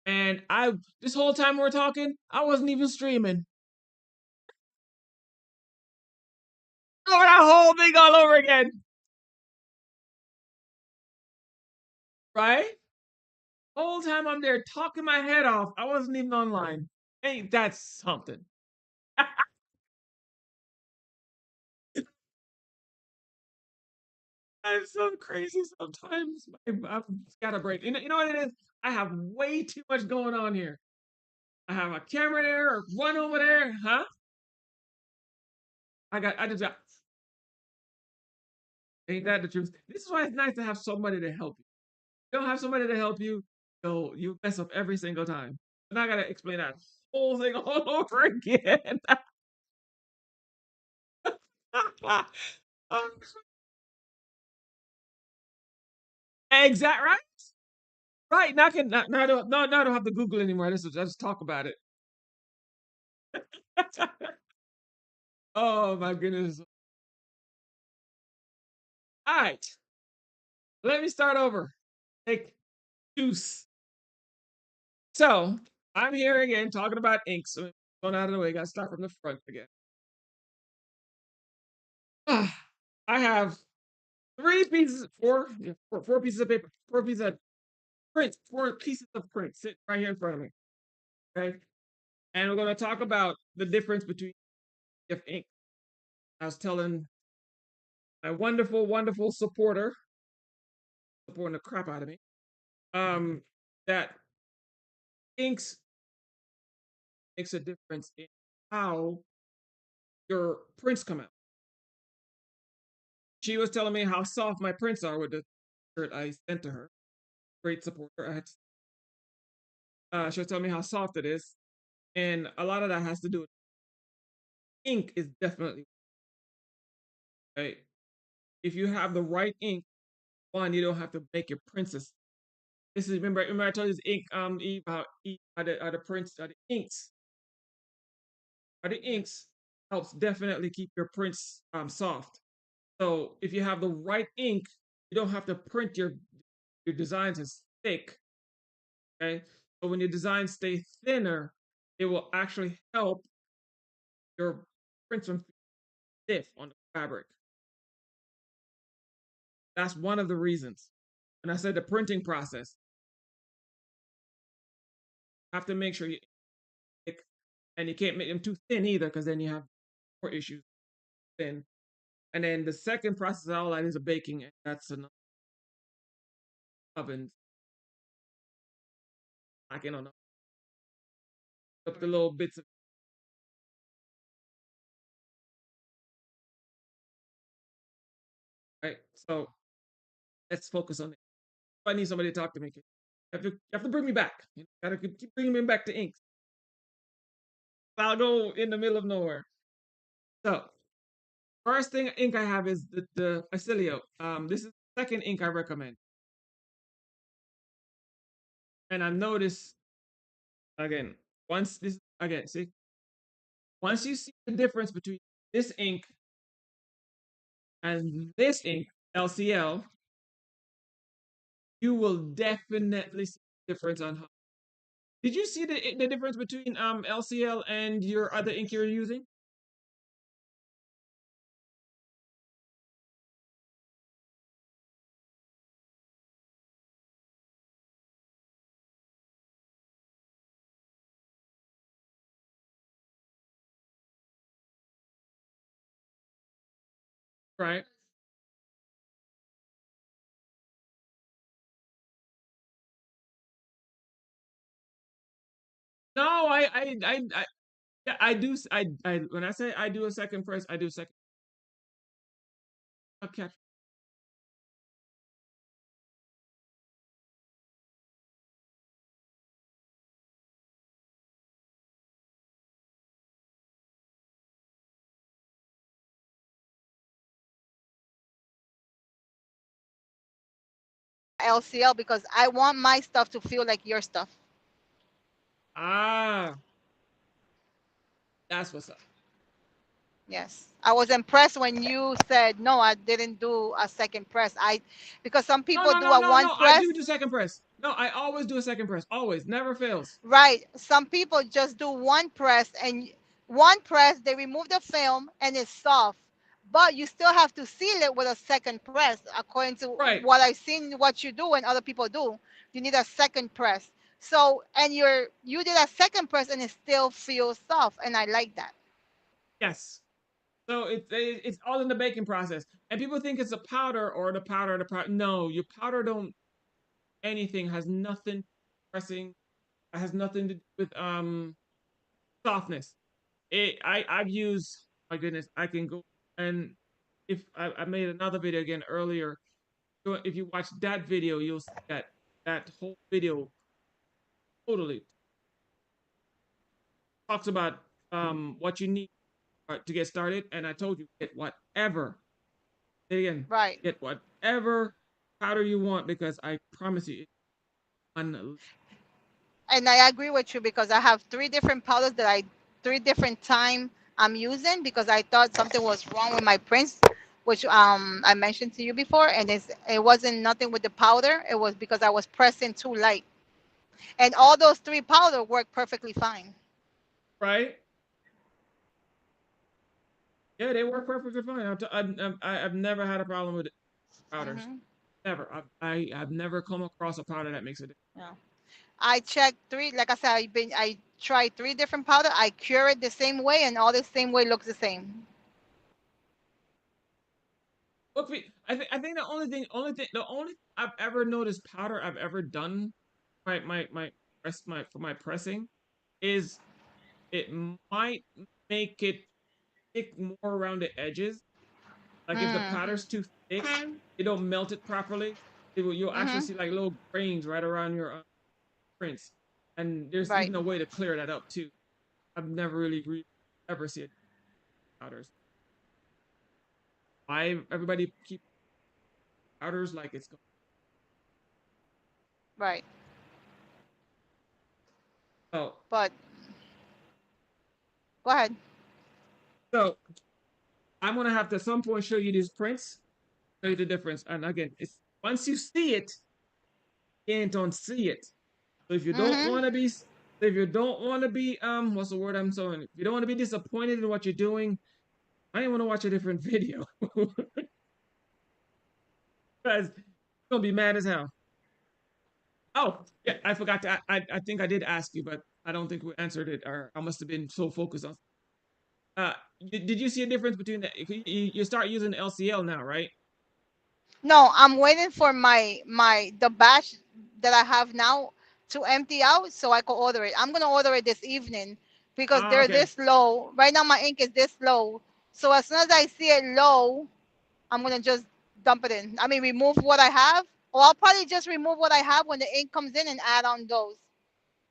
And this whole time we're talking, I wasn't even streaming. Oh, that whole thing all over again. Right? Whole time I'm there talking my head off. I wasn't even online. Ain't that something? I'm so crazy sometimes. I've got a break. You know what it is? I have way too much going on here. I have a camera there or one over there, huh? I just got, ain't that the truth? This is why it's nice to have somebody to help you. You don't have somebody to help you, so you mess up every single time. And I gotta explain that whole thing all over again. Um, exact right? Right. Now I can now I don't have to Google anymore. Just talk about it. Oh my goodness. All right. Let me start over. Take juice. So I'm here again talking about inks. So going out of the way, gotta start from the front again. I have three pieces, four pieces of paper, four pieces of print, four pieces of print sitting right here in front of me. Okay. And we're gonna talk about the difference between if ink. I was telling my wonderful, wonderful supporter, supporting the crap out of me, that inks makes a difference in how your prints come out. She was telling me how soft my prints are with the shirt I sent to her. Great supporter. She was telling me how soft it is, and a lot of that has to do with ink. Is definitely right. If you have the right ink, one, you don't have to make your prints. This is remember I told you this ink Eve are the prints are the inks helps definitely keep your prints soft. So if you have the right ink, you don't have to print your designs as thick. Okay. But when your designs stay thinner, it will actually help your prints from stiff on the fabric. That's one of the reasons. And I said the printing process, you have to make sure you thick, and you can't make them too thin either, because then you have more issues thin. And then the second process all that is a baking, and that's an oven. I can know up the little bits of right. So let's focus on it. If I need somebody to talk to me, you have to bring me back. You gotta keep bringing me back to inks. I'll go in the middle of nowhere. So first thing ink I have is the Acilio. This is the second ink I recommend. And I noticed again, once this again, see, once you see the difference between this ink and this ink, LCL, you will definitely see the difference on how. Did you see the difference between LCL and your other ink you're using? Right. No, yeah, I do. I when I say I do a second press, I do a second. Okay. LCL because I want my stuff to feel like your stuff. Ah, that's what's up. Yes. I was impressed when you said no, I didn't do a second press. I because some No, people no, do no, a no, one no. I press. do the second press. No, I always do a second press. Always, never fails. Right. Some people just do one press, and one press, they remove the film and it's soft. But you still have to seal it with a second press, according to Right. what I've seen what you do and other people do. You need a second press. So and you did a second press and it still feels soft. And I like that. Yes. So it's all in the baking process, and people think it's a powder or the powder, the powder. No, your powder don't anything has nothing pressing. It has nothing to do with softness. I've used, my goodness, I can go, and if I made another video again earlier, so if you watch that video, you'll see that that whole video totally talks about what you need to get started, and I told you get whatever. Say it again, Right. get whatever powder you want because I promise you, it's un- And I agree with you because I have three different powders that I three different time I'm using because I thought something was wrong with my prints, which I mentioned to you before, and it wasn't nothing with the powder. It was because I was pressing too light, and all those three powder work perfectly fine. right. Yeah, they work perfectly fine. I've never had a problem with powders. Hmm. Never. I've never come across a powder that makes a difference. Yeah. I checked three. Like I said, I tried three different powder. I cure it the same way, and all the same way looks the same. Look, I think the only I've ever noticed powder I've ever done my press my for my pressing is it might make it stick more around the edges. Like if the Mm. powder's too thick, it don't melt it properly. You'll actually Mhm. see like little grains right around your prints, and there's Right. even a way to clear that up too. I've never really ever seen powders. Why everybody keep powders like it's going? Right. Oh, But go ahead. so I'm gonna have to at some point show you these prints, show you the difference. And again, it's once you see it, you can't unsee it. So if you don't Mhm. want to be, if you don't want to be, what's the word I'm saying? If you don't want to be disappointed in what you're doing, I didn't want to watch a different video because you're gonna be mad as hell. Oh, yeah, I forgot to. I think I did ask you, but I don't think we answered it, or I must have been so focused on. Did you see a difference between the? You start using LCL now, right? No, I'm waiting for my the batch that I have now to empty out so I can order it. I'm gonna order it this evening because Ah, they're okay. this low. Right now my ink is this low. So as soon as I see it low, I'm gonna just dump it in. I mean remove what I have. Or I'll probably just remove what I have when the ink comes in and add on those.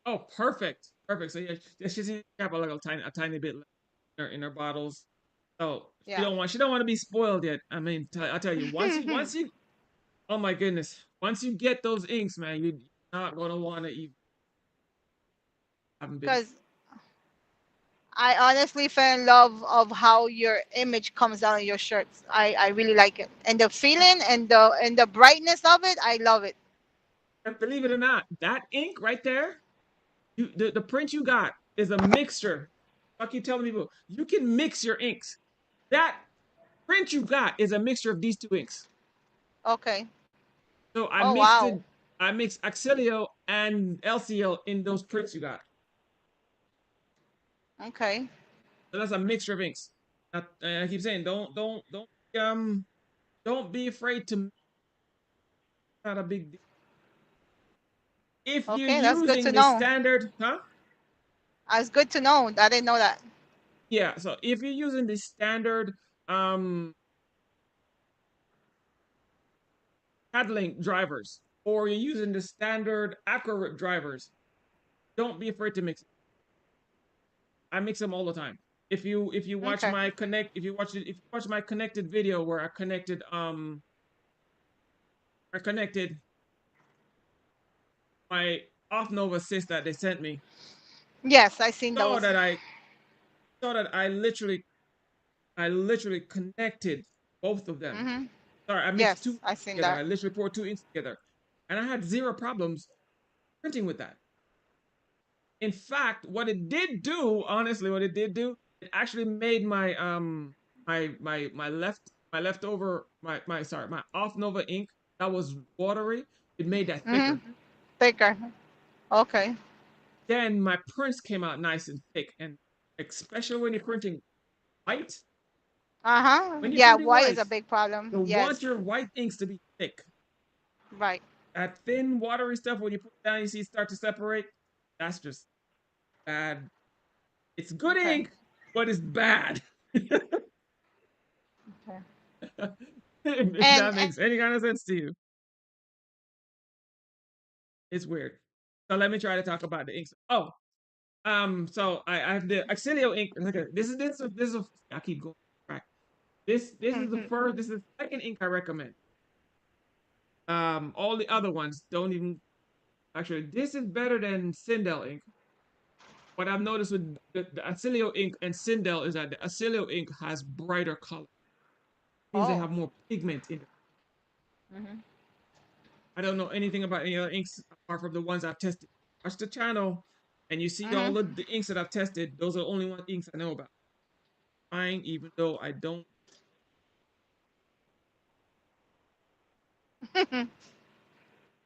Oh, perfect, perfect. So yeah, she's in have a little tiny, a tiny bit left in her bottles. So Yeah. she don't want to be spoiled yet. I mean, I tell you, once you, oh my goodness, once you get those inks, man, you're not gonna want to even haven't been. Because I honestly fell in love of how your image comes out of your shirts. I really like it, and the feeling and the brightness of it. I love it. And believe it or not, that ink right there, the print you got is a mixture. I keep telling people you can mix your inks. That print you got is a mixture of these two inks. Okay. So Oh wow. I mixed Axilio and LCL in those prints you got. Okay. So that's a mixture of inks. I keep saying, um, don't be afraid to. Not a big deal. If you're Okay. That's good using to the know. standard, huh? That's good to know. I didn't know that. Yeah. So if you're using the standard um Cadlink drivers, or you're using the standard Aquarip drivers, don't be afraid to mix it. I mix them all the time. If you watch Okay. my if you watch my connected video where I connected my off nova assist that they sent me, Yes, I seen saw those. that I saw that I literally connected both of them. Mhm. Sorry, I mixed two Yes, I seen together. that. I literally poured two inks together, and I had zero problems. printing with that. In fact, what it did do, honestly, what it did do, it actually made my leftover my sorry my off Nova ink that was watery. It made that thicker. Mm-hmm. Thicker. Okay. Then my prints came out nice and thick, and especially when you're printing white. Uh-huh. When you're Yeah, printing white is white, a big problem. you want Yes. your white inks to be thick. Right. That thin, watery stuff when you put it down, you see it start to separate. That's just bad. It's good Okay. ink, but it's bad. Okay. If And, that makes any kind of sense to you, it's weird. So let me try to talk about the inks. Oh, so I have the Auxilio ink. Look at this is I keep going back. This is the and first. This is the second ink I recommend. All the other ones don't even actually. This is better than Sindel ink. What I've noticed with the Acilio ink and Sindel is that the Acilio ink has brighter color. It means they oh. have more pigment in it. Hmm. I don't know anything about any other inks apart from the ones I've tested. Watch the channel and you see all Hmm. of the inks that I've tested. Those are the only one inks I know about. Fine, even though I don't.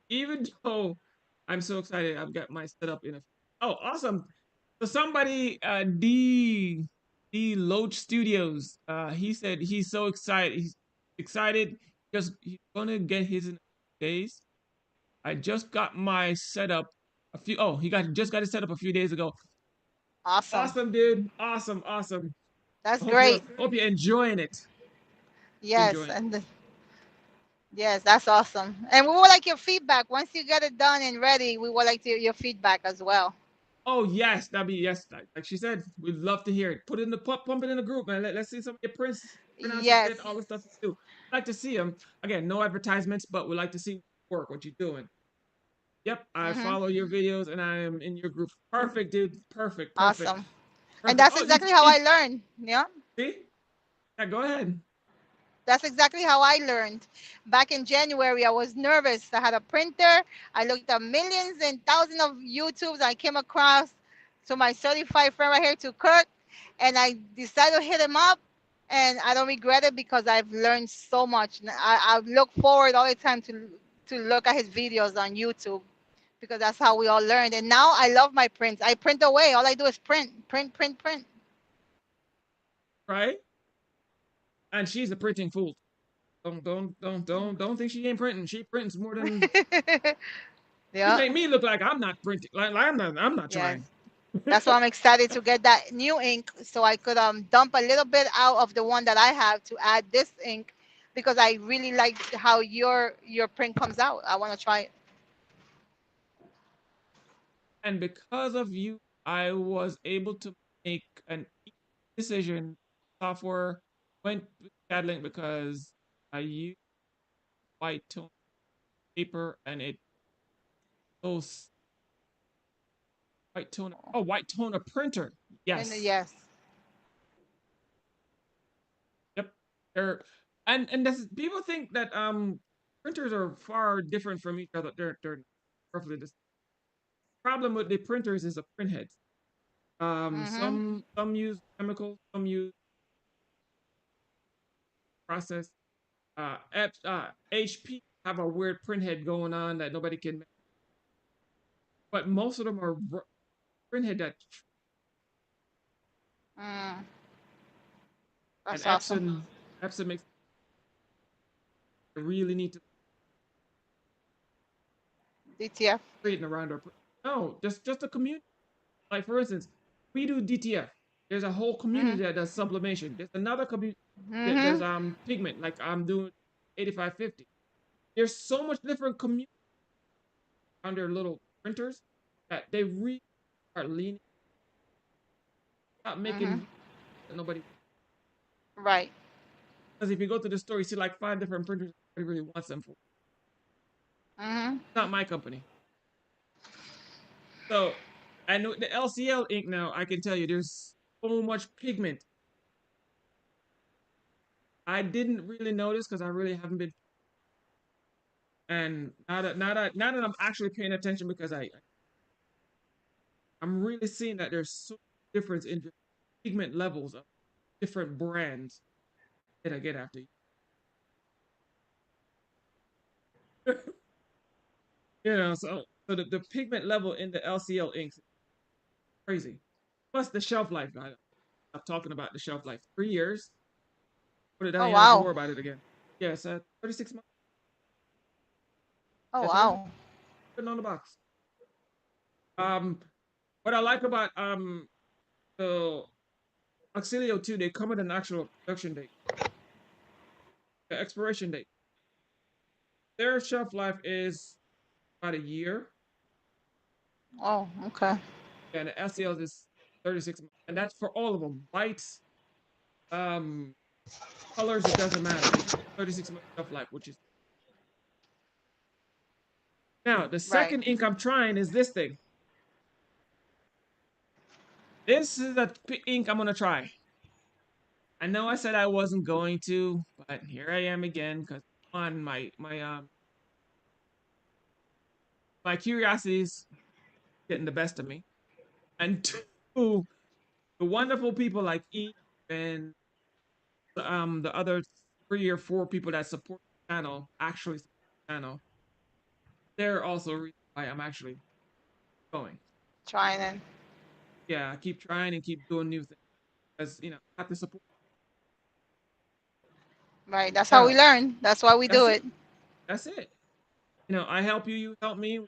Even though I'm so excited, I've got my setup in a. Oh, awesome! So somebody, D Loach Studios, he said he's so excited. He's excited because he's gonna get his in days. I just got my setup a few. Oh, he got just got his setup a few days ago. Awesome. Awesome, dude. Awesome, awesome. That's I great. hope you're enjoying it. Yes, Enjoying it. yes, that's awesome. And we would like your feedback. Once you get it done and ready, we would like to hear your feedback as well. Oh yes, that'd be yes. Like she said, we'd love to hear it. Put it in the pump it in the group, man. Let's see some of your prints, pronounce Yes. it, all the stuff you do. I'd like to see them. Again, no advertisements, but we like to see work, what you're doing. Yep, I Hmm. follow your videos and I am in your group. Perfect, dude. Perfect, perfect, Awesome. And perfect. that's Oh, exactly how I learned. Yeah. see? Yeah, go ahead. That's exactly how I learned. Back in January, I was nervous. I had a printer. I looked at millions and thousands of YouTubes I came across to my certified friend right here to Kirk, and I decided to hit him up. And I don't regret it because I've learned so much. I look forward all the time to look at his videos on YouTube because that's how we all learned. And now I love my prints. I print away. All I do is print, print, print, print. Right? And she's a printing fool. Don't think she ain't printing. She prints more than she Yeah. make me look like I'm not printing. Like I'm not Yes. trying. That's why I'm excited to get that new ink so I could dump a little bit out of the one that I have to add this ink because I really like how your print comes out. I want to try it. And because of you, I was able to make an decision. Software went with CADLink because I use white tone paper and it goes white toner printer. And Yes. yes. Yep. They're and this people think that printers are far different from each other. They're roughly the problem with the printers is the print heads. Mhm. Some use chemicals, some use process. HP have a weird print head going on that nobody can. But most of them are print head that Mm, and that's awesome. Epson makes really need to DTF. create around our. No, just a community. Like for instance, we do DTF. There's a whole Mhm. community that does sublimation. There's another community that does Mhm. pigment, like I'm doing 8550. There's so much different community on their little printers that they really are leaning out Mhm. making that nobody. Right. Because if you go to the store, you see like 5 different printers. Nobody really wants them for. Mhm. It's not my company. So I know the LCL ink now. I can tell you, there's so much pigment. I didn't really notice because I really haven't been. And now that I'm actually paying attention because I I'm really seeing that there's so much difference in just pigment levels of different brands that I get after you. So the pigment level in the LCL inks is crazy. Plus the shelf life. I'm talking about the shelf life. 3 years. Put it down, Oh you don't have to wow. worry about it again. Yes, 36 months. Oh Yeah, 36 wow. on the box. Um, what I like about the Auxilio 2, they come with an actual production date, the expiration date. Their shelf life is about a year, Oh, okay. and the SCLs is 36 months. And that's for all of them. Whites, um, colors, it doesn't matter. They 36 months shelf life, which is now the Right. second ink I'm trying is this thing. This is the ink I'm gonna try. I know I said I wasn't going to, but here I am again because on my curiosity's getting the best of me, and two, the wonderful people like E and the other 3 or 4 people that support the channel actually support the channel. They're also a reason why I'm actually going. Trying and Yeah, I keep trying and keep doing new things because I have to support. right. That's how we Now learn. That's why we do that's it. it. That's it. I help you, you help me.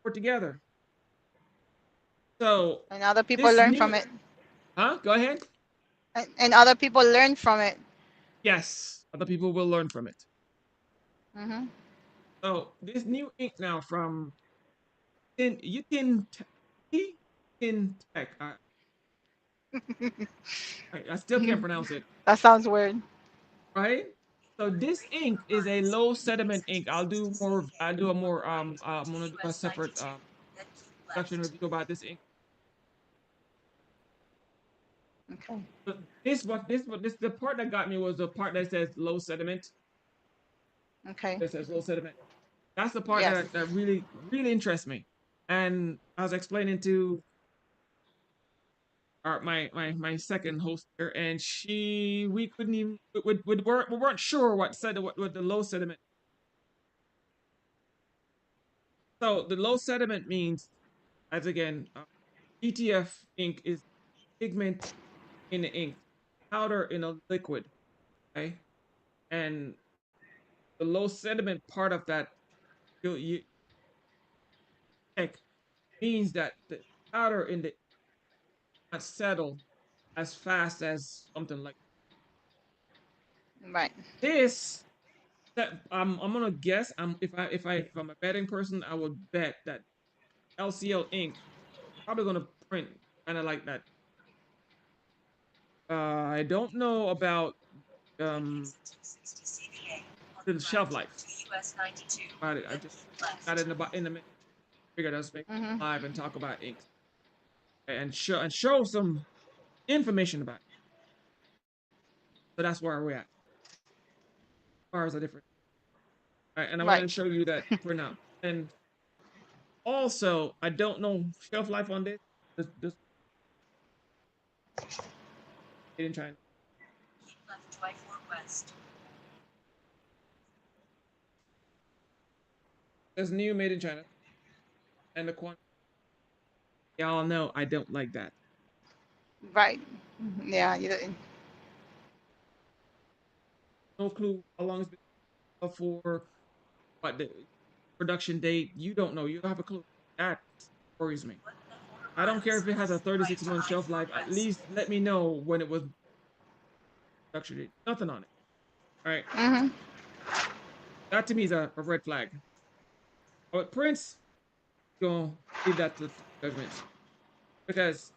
We're together. So And other people this learn from new, it. huh? Go ahead. And other people learn from it. Yes, other people will learn from it. Mhm. So this new ink now from Tin Tech. I still can't pronounce it. That sounds weird. Right. So this ink is a low sediment ink. I'll do more. I'll do a more. I'm gonna do a separate production review about this ink. Okay. But this the part that got me was the part that says low sediment. Okay. That says low sediment. That's the part Yes. that really interests me. And I was explaining to my second host here, and we couldn't even we weren't sure what the low sediment. So the low sediment means, as again, ETF ink is pigment in the ink, powder in a liquid, okay? And the low sediment part of that you check means that the powder in the not settle as fast as something like Right. this. That I'm gonna guess. If I'm a betting person, I would bet that LCL ink probably gonna print kind of like that. I don't know about um the shelf life about it. I just got it in the minute. Figured I'd make Mhm. live and talk about inks and show some information about it. So that's where we're at. Bars are different. All right, and I wanted Right. to show you that printout. And also, I don't know shelf life on this. This made in China. There's new made in China, and the quantity. Y'all know I don't like that. Right. Mhm. Yeah. You, No clue how long it's been for, what the production date. You don't know. You don't have a clue. That worries me. I don't care if it has a 36-month shelf life. At least let me know when it was production date. Nothing on it. All right. mhm. That to me is a red flag. But Prince, gonna leave that to judgment. Because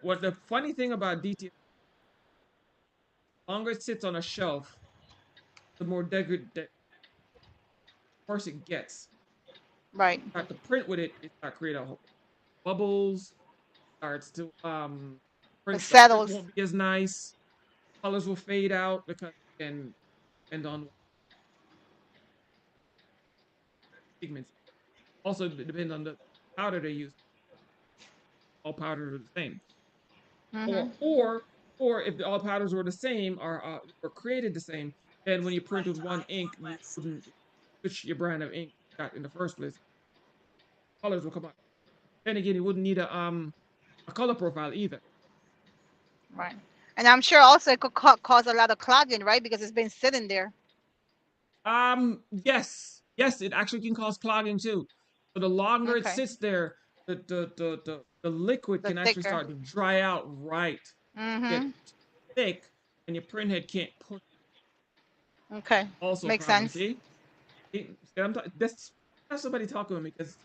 what the funny thing about DT, longer it sits on a shelf, the more degraded worse it gets. Right. Start to print with it, it start create a bubbles, starts to It print the print settles. won't be as nice, colors will fade out because and on pigments. Also depends on the powder they use. all powders are the same. Mhm. Or if all powders were the same or were created the same, then when you print with one ink, you wouldn't switch your brand of ink that in the first place. Colors will come out. Then again, you wouldn't need a color profile either. Right. And I'm sure also it could cause a lot of clogging, right? Because it's been sitting there. Yes, it actually can cause clogging too. So the longer it Okay. sits there, the liquid The can actually thicker. start to dry out, right, get Mhm. thick, and your print head can't push. Okay. Also, a Makes problem. sense. See, that's somebody talking to me because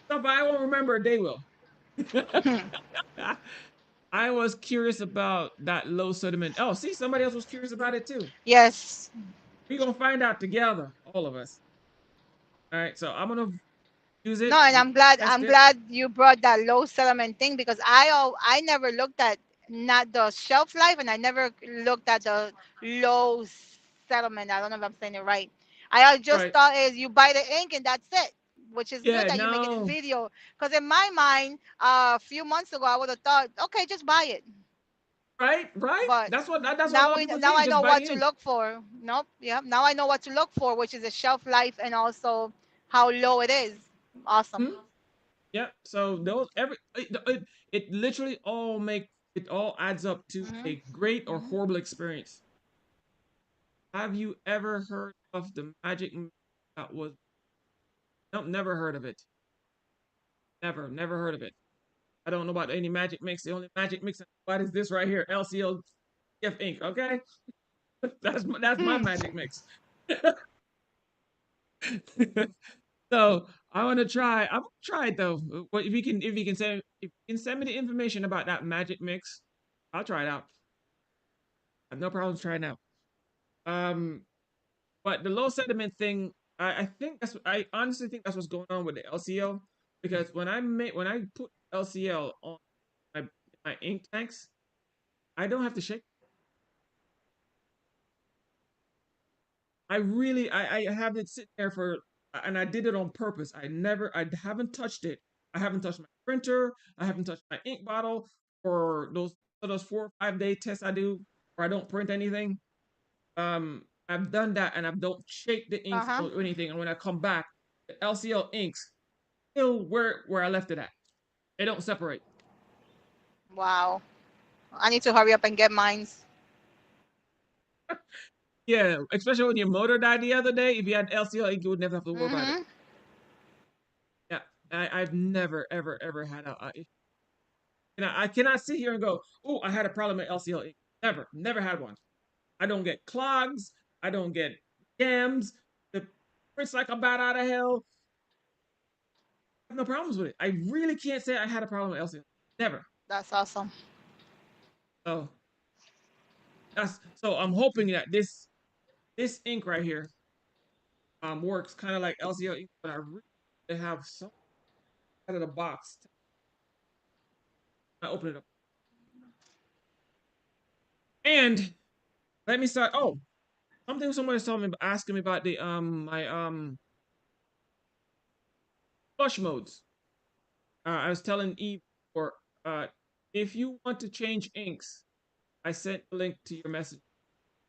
stuff I won't remember. They will. Hmm. I was curious about that low sediment. Oh, see, somebody else was curious about it too. Yes. We're gonna find out together, all of us. All right, so I'm gonna use No, it. and I'm I'm glad gonna test I'm it. glad you brought that low settlement thing because I never looked at not the shelf life and I never looked at the low settlement. I don't know if I'm saying it right. I just Right. thought is you buy the ink and that's it, which is good Yeah. that you're making this No. video. Because in my mind, a few months ago, I would have thought, okay, just buy it. Right. Right. But That's what a lot of people now think. I Just know buy the what to ink. look for. Nope. Yeah. Now I know what to look for, which is the shelf life and also how low it is. Awesome. Hmm? Yeah. So those it literally all adds up to Hmm. a great or Hmm. horrible experience. Have you ever heard of the magic that was? Nope, never heard of it. Never heard of it. I don't know about any magic mix. The only magic mix I know about is this right here, LCO F ink. Okay, that's my Hmm. magic mix. So I want to try. I'm gonna try it though. What if you can send me the information about that magic mix, I'll try it out. I have no problems trying it out. Um, but the low sediment thing, I think I honestly think that's what's going on with the LCL because when I put LCL on my my ink tanks, I don't have to shake. I have it sitting there for, and I did it on purpose. I haven't touched it. I haven't touched my printer. I haven't touched my ink bottle for those 4 or 5 day tests I do where I don't print anything. I've done that and I don't shake the Uh inks huh. or anything. And when I come back, the LCL inks still where I left it at. They don't separate. Wow. I need to hurry up and get mines. Yeah, especially when your motor died the other day. If you had LCL ink, you would never have to worry about it. Mhm. Yeah, I've never ever had I cannot sit here and go, oh, I had a problem with LCL ink. Never had one. I don't get clogs. I don't get jams. The prints like I'm bad out of hell. I have no problems with it. I really can't say I had a problem with LCL. Never. That's awesome. So so I'm hoping that this ink right here works kind of like LCL ink, but I really have some out of the box. I open it up and let me start. Oh, something someone was telling me, asking me about the my flush modes. I was telling Eve, or if you want to change inks, I sent a link to your message.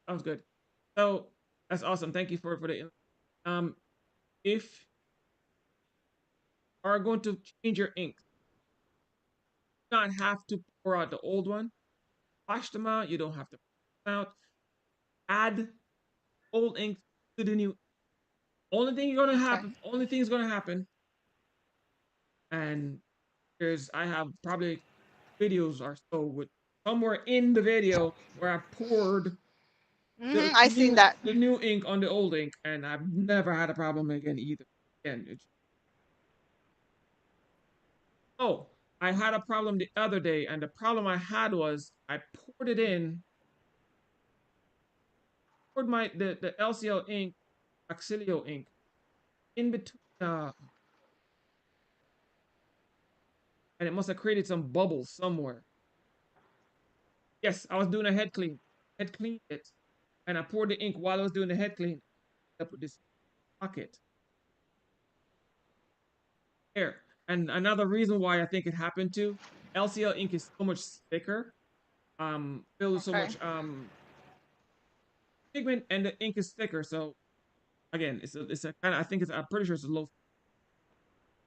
Sounds good. So that's awesome. Thank you for the if you are going to change your ink, you do not have to pour out the old one. Wash them out. You don't have to pour them out. Add old ink to the new. Okay. Only thing is gonna happen, and I have probably videos or so with somewhere in the video where I poured Mhm. I seen that. the new ink on the old ink, and I've never had a problem again either. Again, oh, I had a problem the other day, and the problem I had was I poured it in, poured the LCL ink, Auxilio ink, in between, and it must have created some bubbles somewhere. Yes, I was doing a head clean it, and I poured the ink while I was doing the head clean. I put this pocket there, and another reason why I think it happened too. LCL ink is so much thicker, filled with so Okay. much pigment, and the ink is thicker. So again, it's a kind of, I think it's, I'm pretty sure it's a low,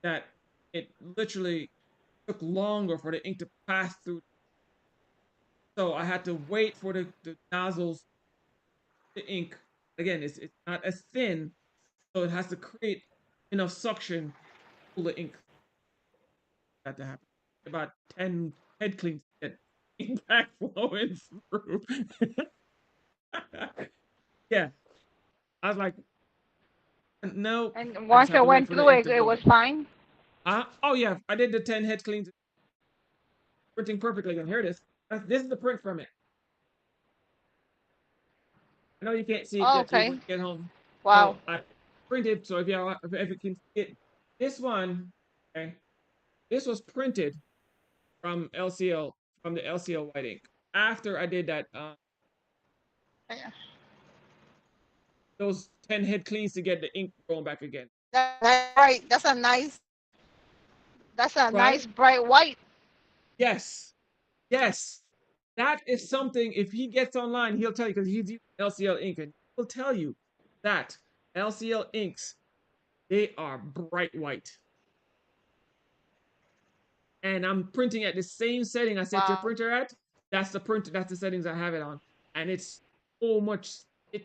that it literally took longer for the ink to pass through. So I had to wait for the nozzles, the ink. Again, it's not as thin, so it has to create enough suction to pull the ink. That to happen. About 10 head cleans to get ink back flowing through. Yeah, I was like, no, And I just once have it to wait went for the through ink it, to it go was back. fine. Oh yeah, I did the 10 head cleans, printing perfectly. And here it is. This is the print from it. I know you can't see it Oh, yet till okay. you get home. Wow. So I printed. So if you can see it, this one, okay, this was printed from LCL, from the LCL white ink. After I did that, Yeah. those 10 head cleans to get the ink going back again. That's right. That's a nice. That's a Right? nice bright white. Yes. Yes. That is something, if he gets online, he'll tell you, because he's using LCL ink, and he'll tell you that LCL inks, they are bright white. And I'm printing at the same setting I set your Wow. printer at. That's the printer, that's the settings I have it on. And it's so much, it,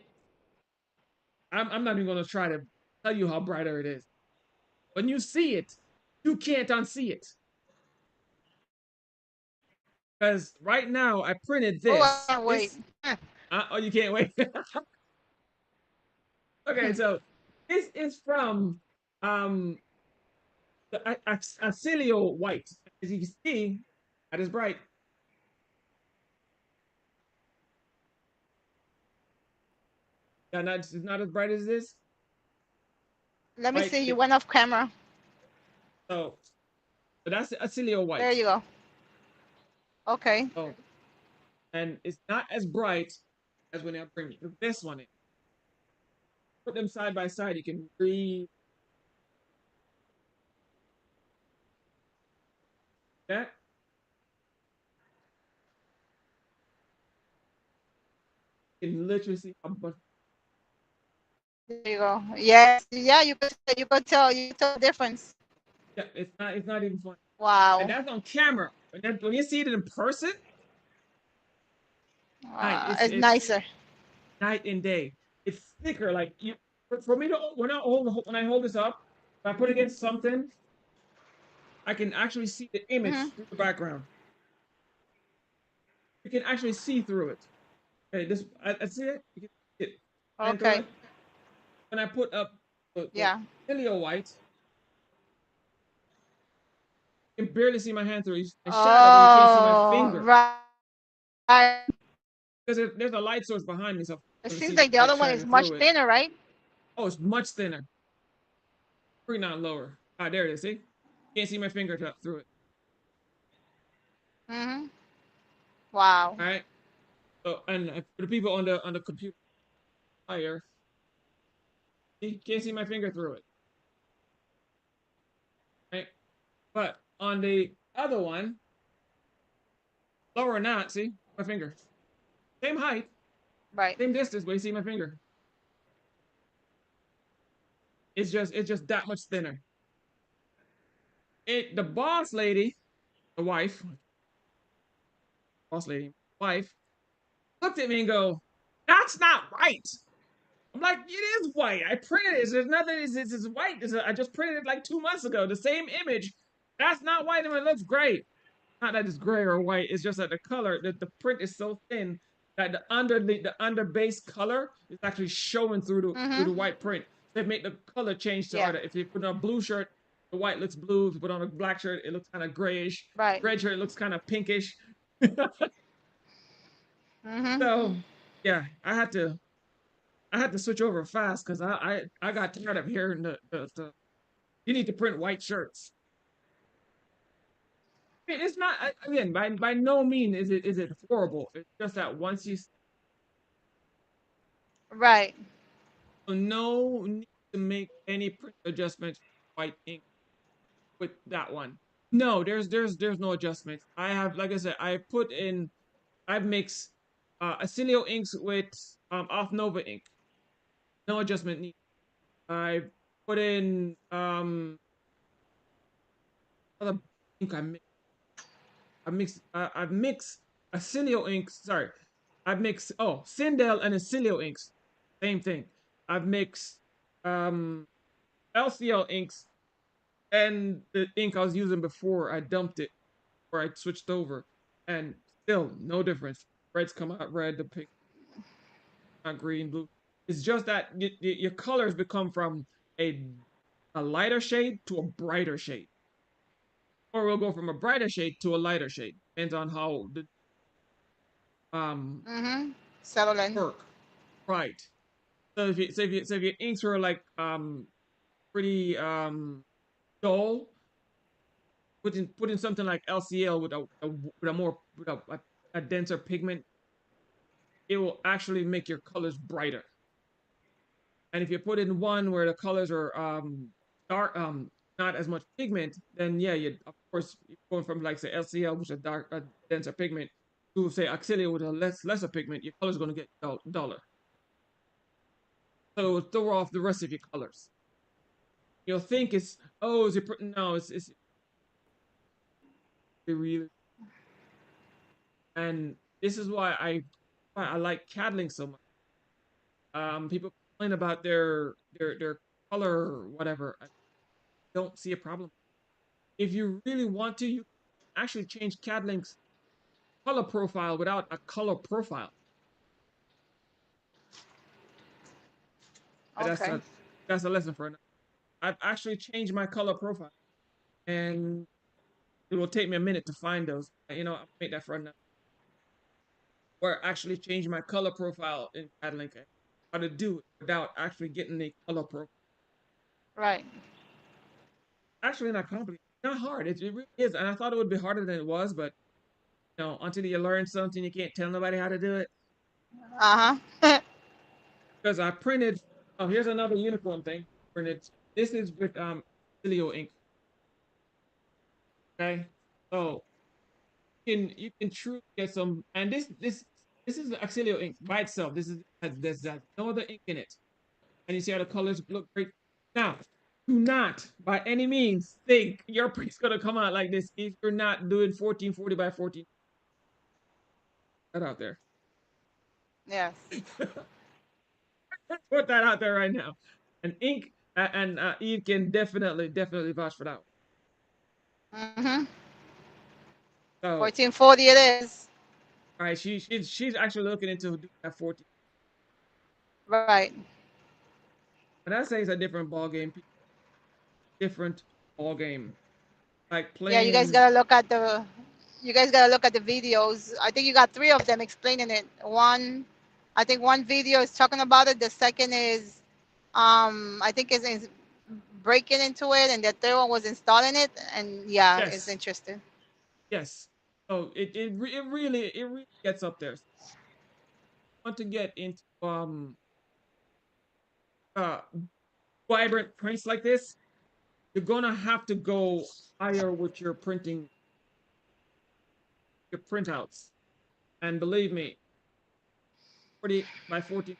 I'm not even gonna try to tell you how brighter it is. When you see it, you can't unsee it. Because right now I printed Oh, I this. can't wait. This, oh, you can't wait. Okay, so this is from um the Acilio white. As you can see, that is bright. Yeah, not, it's not as bright as this. Let me White. see. You went off camera. So, but that's Acilio There white. you go. Okay. Oh, and it's not as bright as when I bring this one in. Put them side by side. You can read that. You can literally see how much. There you go. Yes. Yeah. You could. You could tell. You could tell the difference. Yeah, it's not even funny. And Wow. that's on camera. When you see it in person, night. It's It's nicer. night and day. It's thicker. Like you, for me to when I hold this up, if I put it against something, I can actually see the Hmm. image through the background. You can actually see through it. Okay, this I see it. You can see it and through Okay. it. When I put up the Yeah. Helio white, you can barely see my hand through it. A shadow, but you can't see my Oh, finger right. because there's a light source behind me, so I'm It gonna seems see the like the light other one is shining much through it. thinner, right? Oh, it's much thinner. Pretty not lower. Ah, there it is. See, can't see my finger through it. Hmm. Wow. All right. So, and for the people on the computer higher, you can't see my finger through it, right? But on the other one, lower or not, see my finger, same height, Right. same distance, but you see my finger. It's just that much thinner. It the boss lady, the wife, boss lady, wife, looked at me and go, "That's not right." I'm like, "It is white. I printed it. There's nothing. It's white. I just printed it like 2 months ago. The same image. That's not white, and it looks great." Not that it's gray or white. It's just that the color, the print is so thin that the under base color is actually showing through the Hmm. white print. They make the color change to Yeah. other. If you put on a blue shirt, the white looks blue. If you put on a black shirt, it looks kind of grayish. Right. Red shirt, it looks kind of pinkish. Hmm. So yeah, I had to switch over fast because I got tired of hearing the you need to print white shirts. It's not again by no means is it horrible. It's just that once you Right. no need to make any print adjustments for white ink with that one. No, there's no adjustments. I have, like I said, I've mixed Acilio inks with Off Nova ink. No adjustment needed. I put in other ink I've mixed Acilio inks. Sorry, I've mixed Sindel and Acilio inks. Same thing. I've mixed um LCL inks and the ink I was using before I dumped it or I switched over, and still no difference. Reds come out red, the pink out green, blue. It's just that your colors become from a a lighter shade to a brighter shade, or we'll go from a brighter shade to a lighter shade. Depends on how the um Mm-hmm. Settle in. work. Right. So if your inks were like pretty dull, putting something like LCL with with a more with a denser pigment, it will actually make your colors brighter. And if you put in one where the colors are dark, not as much pigment, then yeah, you of course you're going from like say LCL, which is a denser pigment, to say Auxilia with a lesser pigment, your color's going to get duller. So it'll throw off the rest of your colors. You'll think it's is it no, it's really, and this is why I like Cadling so much. People complain about their color or whatever. I don't see a problem. If you really want to, you can actually change Cadlink's color profile without a color profile. That's Okay. a lesson for another. I've actually changed my color profile, and it will take me a minute to find those. I'll make that for another. Or actually change my color profile in Cadlink. How to do it without actually getting the color profile. Right. Actually, not complicated. Not hard. It really is, and I thought it would be harder than it was, but until you learn something, you can't tell nobody how to do it. Uh-huh. Because I printed. Oh, here's another uniform thing. Printed. This is with Cilio ink. Okay, so you can truly get some, and this is Axilio ink by itself. This is there's no other ink in it, and you see how the colors look great. Now, do not by any means think your print's gonna come out like this if you're not doing 1440 by 14. That out there. Yes. Put that out there right now. And ink and Eve can definitely vouch for that one. Mm-hmm. So 1440 it is. all right, she's actually looking into doing that 14. Right. But that says a different ball game, different ball game. Like Yeah, you guys playing, gotta look at the videos. I think you got three of them explaining it. One, I think one video is talking about it. The second is, I think is breaking into it, and the third one was installing it. And yeah, it's yes, interesting. yes. So it really gets up there. So want to get into uh vibrant prints like this, you're gonna have to go higher with your printouts. And believe me, 40 by 14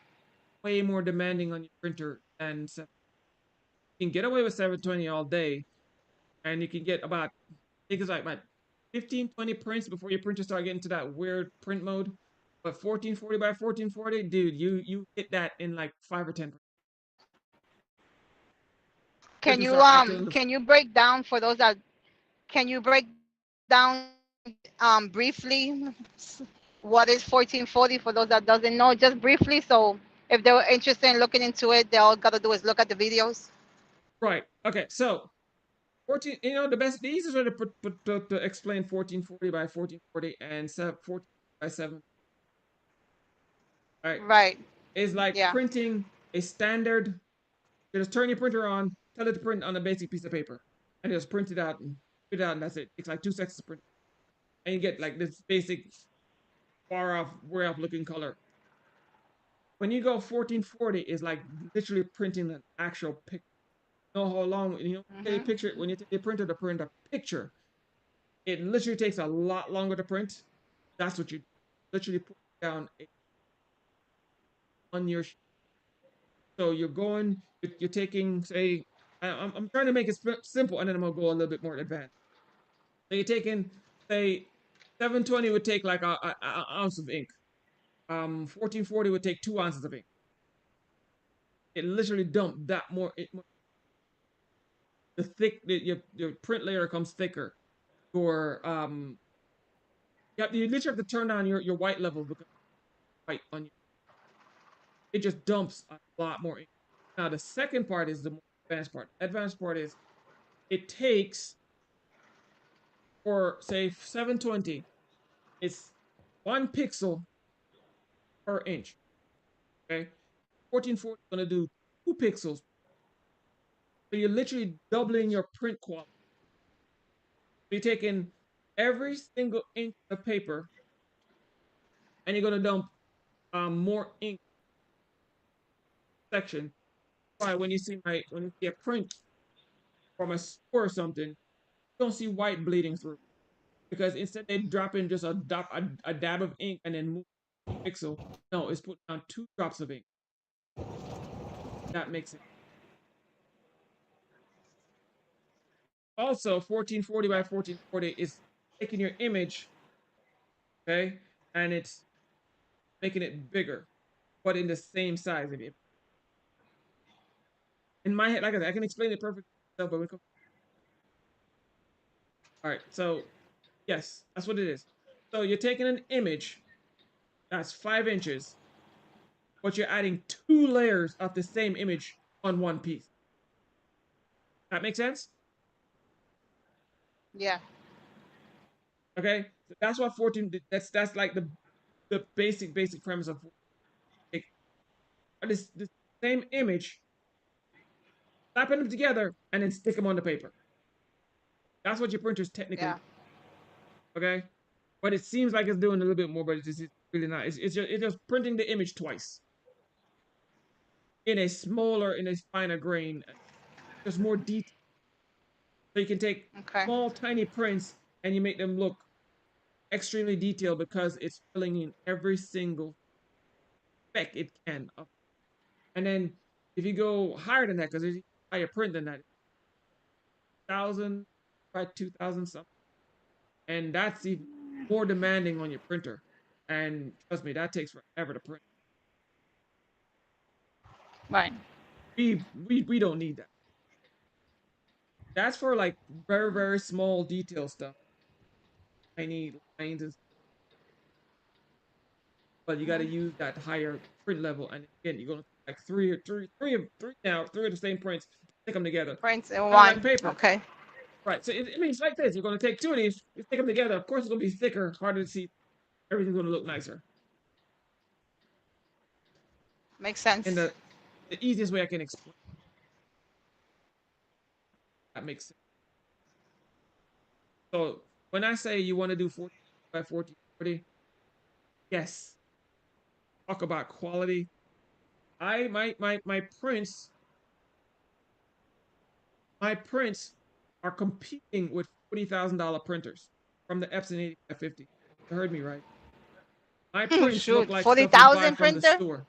way more demanding on your printer than 7. You can get away with 720 all day, and you can get about, I think it's like about 15, 20 prints before your printer start getting to that weird print mode. But 1440 by 1440, dude, you hit that in like 5 or 10. Can Printer you start acting. can you break down for those that can you break down briefly what is 1440 for those that doesn't know, just briefly, so if they're interested in looking into it, they all gotta do is look at the videos. Right. Okay. So 14. The easiest way to to explain 1440 by 1440 and 14 by 7. All right. Right. Is like Yeah. printing a standard. You just turn your printer on, tell it to print on a basic piece of paper, and just print it out, and that's it. It takes like 2 seconds to print, and you get like this basic far off, way off looking color. When you go 1440, is like literally printing an actual picture. You know how long? When you Hmm. take a printer to print a picture, It literally takes a lot longer to print. That's what you literally put down on your. So you're going, you're taking, say, I'm trying to make it simple, and then I'm gonna go a little bit more advanced. So you're taking, say, 720 would take like a ounce of ink. 1440 would take 2 ounces of ink. It literally dumped that more. The thick, your print layer comes thicker. Your you literally have to turn down your white level because white on you. It just dumps a lot more ink. Now the second part is the more advanced part. Advanced part is it takes for say 720, it's 1 pixel per inch. Okay, 1440 is going to do 2 pixels. So you're literally doubling your print quality. So you're taking every single inch of paper, and you're going to dump more ink section. Why when you see a print from a store or something, you don't see white bleeding through because instead they drop in just a dab of ink and then move the pixel. No, it's put down 2 drops of ink. That makes it. Also, 1440 by 1440 is taking your image, okay, and it's making it bigger, but in the same size of it. In my head, like I said, I can explain it perfectly, but all right. So yes, that's what it is. So you're taking an image that's 5 inches, but you're adding 2 layers of the same image on one piece. That makes sense? Yeah. Okay, so that's what 14. That's like the basic premise of like, this same image, slapping them together, and then stick them on the paper. That's what your printer's technically. Yeah. Okay, but it seems like it's doing a little bit more, but it's really not. It's just printing the image twice in a smaller, in a finer grain. There's more detail, so you can take Okay. small, tiny prints and you make them look extremely detailed because it's filling in every single speck it can. And then if you go higher than that, because there's higher print than that, 1,000, by 2,000 something, and that's even more demanding on your printer. And trust me, that takes forever to print. Right. We don't need that. That's for like very small detail stuff, tiny lines, but you got to Mhm. use that higher print level. And again, you're gonna like three now, three of the same prints, stick them together, Prints in kind of like one. paper. Okay. Right. So I mean, it's like this. You're going to take 2 of these, you stick them together. Of course, it's going to be thicker, harder to see. Everything's going to look nicer. Makes And sense. the easiest way I can explain that makes sense. So when I say you want to do 40 by 1440, yes, talk about quality. My prints, my prints are competing with $40,000 printers from the Epson 8550. You heard me right. My prints look Shoot, like forty stuff you buy thousand from the printer. store.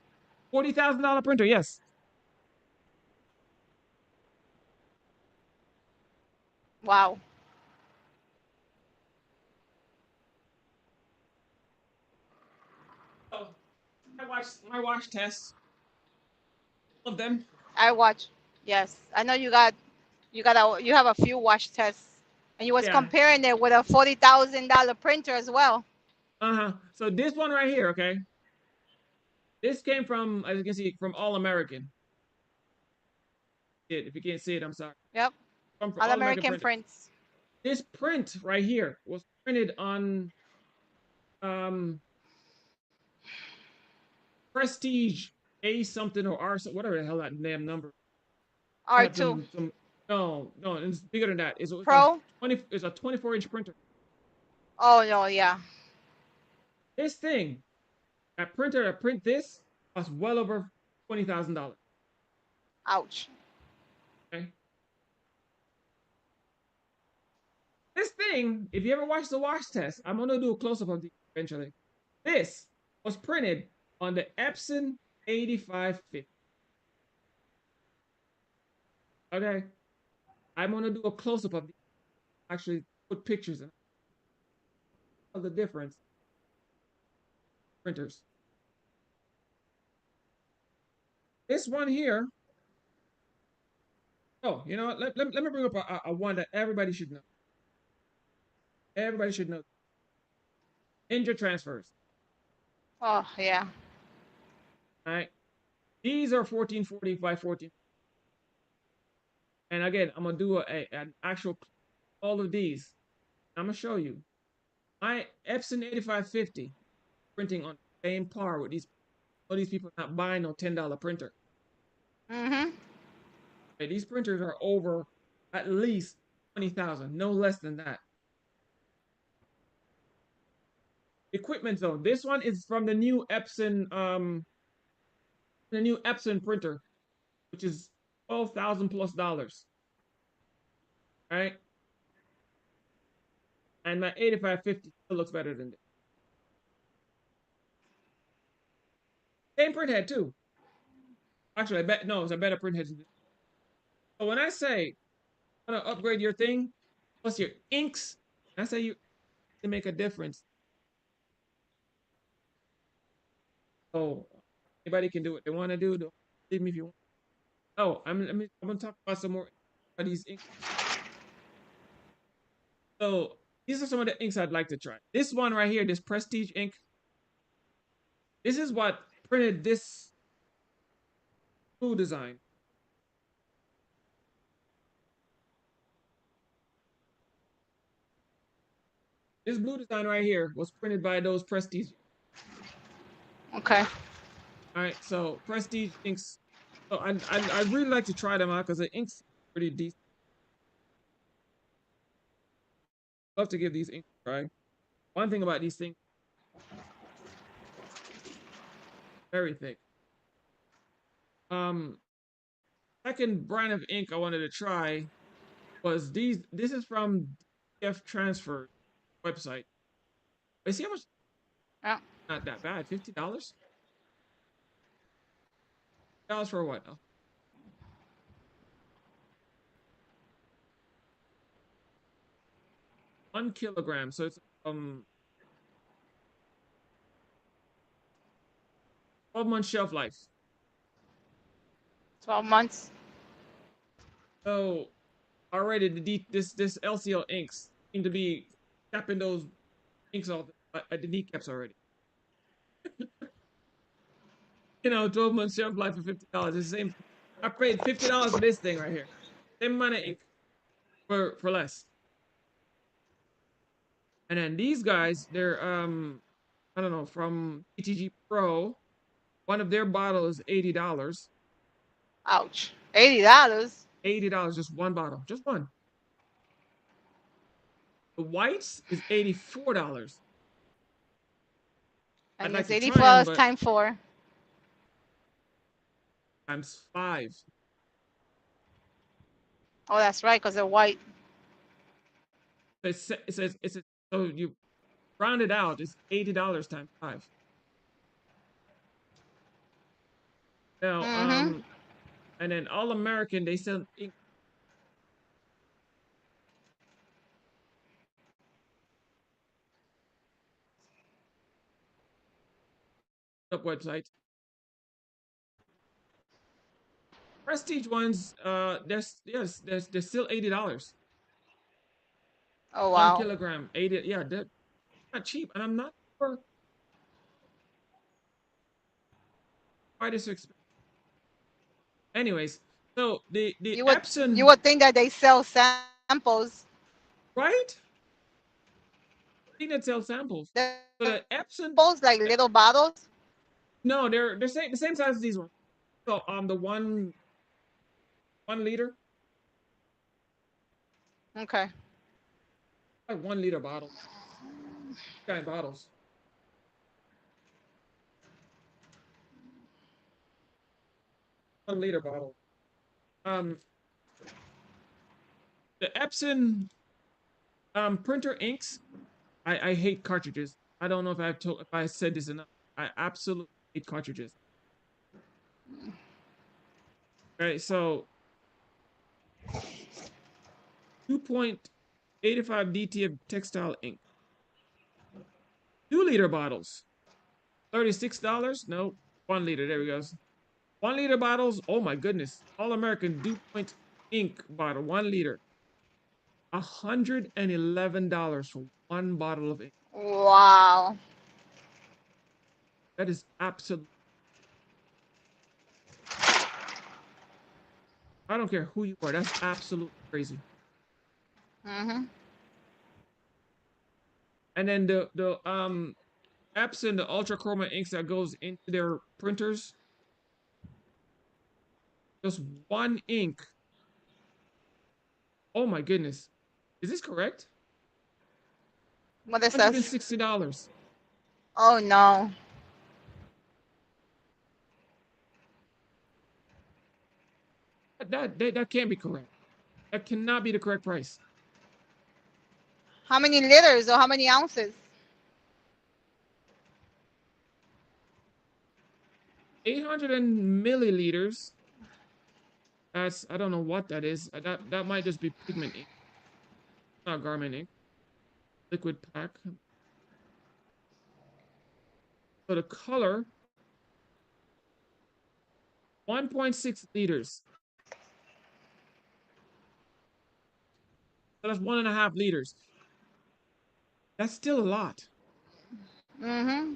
$40,000 printer, yes. Wow. So my watch tests of them. I watch. Yes, I know you have a few watch tests, and you was Yeah. comparing it with a $40,000 printer as well. Uh-huh. So this one right here, okay? This came from, as you can see, from All American. If you can't see it, I'm sorry. Yep. From All All American American printer. prints. This print right here was printed on um Prestige A something or R something, whatever the hell that damn number. They have R2 some no, it's bigger than that. It's a Pro. 24-inch printer. Oh no, yeah. This thing, that printer that print this costs well over $20,000. Ouch. Okay. This this thing, if you ever watch the wash test, I'm gonna do a close up of these eventually. This was printed on the Epson 8550. Okay, I'm gonna do a close up of these. Actually, put pictures in of the difference printers. This one here. Oh, you know what? Let me bring up a one that everybody should know. Everybody should know. Ninja transfers. Oh yeah. All right. These are 1440 by 14. And again, I'm gonna do an actual all of these. I'm gonna show you. My Epson 8550 printing on the same par with these. All these people not buying no $10 printer. Mhm. Okay, these printers are over at least 20,000, no less than that. Equipment zone. This one is from the new Epson printer, which is 12,000 plus dollars. All right. And my 8550 still looks better than this. Same print head too. Actually, I bet no, it's a better print head. So when I say I'm gonna upgrade your thing, plus your inks, I say you to make a difference. So anybody can do what they want to do. Don't leave me if you want. Oh, I'm gonna talk about some more of these inks. So these are some of the inks I'd like to try. This one right here, this Prestige ink. This is what printed this blue design. This blue design right here was printed by those Prestige. Okay. All right, so Prestige inks. So I really like to try them out because the inks pretty decent. Love to give these inks a try. One thing about these things, very thick. Um, Second brand of ink I wanted to try was these. This is from DF Transfer website. I see how much. Yeah. Not that bad. $50. $50 for what? 1 kilogram. So it's 12 month shelf life. 12 months. So already this LCL inks seem to be capping those inks off at the kneecaps already. 12 month shelf life for $50. It's the same. I paid $50 for this thing right here. Same amount of ink for less. And then these guys, they're I don't know, from ETG Pro. One of their bottles is $80. Ouch. $80. $80, just one bottle, just one. The whites is $84. I'd And like it's to eighty try them, plus but times 4. times five. Oh, that's right, because they're white. So you round it out, it's $80 times five. Now, Mhm. and then All American, they sell ink up websites. Prestige ones, they're still $80. Oh One wow. kilogram, 80. Yeah, they're not cheap, and I'm not sure why they're so expensive. Anyways, so the You Epson, would think that they sell samples. right? I think that sells samples. They're So the samples Epson, like little bottles. no, they're the same size as these ones. So the 1 liter, Okay. like 1 liter bottle, giant bottles, 1 liter bottle. Um, the Epson Printer inks. I hate cartridges. I don't know if I said this enough. I absolutely hate cartridges. Right, so 2.85 DT of textile ink. 2-liter bottles, $36. No, 1 liter. There we go. 1 liter bottles. Oh my goodness. All American dew point ink bottle, 1 liter. $111 for one bottle of ink. Wow. That is absolute. I don't care who you are. That's absolutely crazy. Mm-hmm. And then the Epson, the ultra chroma inks that goes into their printers, just one ink. Oh my goodness. Is this correct? What it says? $160. Oh no. That can't be correct. That cannot be the correct price. How many liters or how many ounces? 800 milliliters. That's, I don't know what that is. That might just be pigment ink, not garment ink. Liquid pack. So the color, 1.6 liters. So that's 1.5 liters. That's still a lot. Mm-hmm.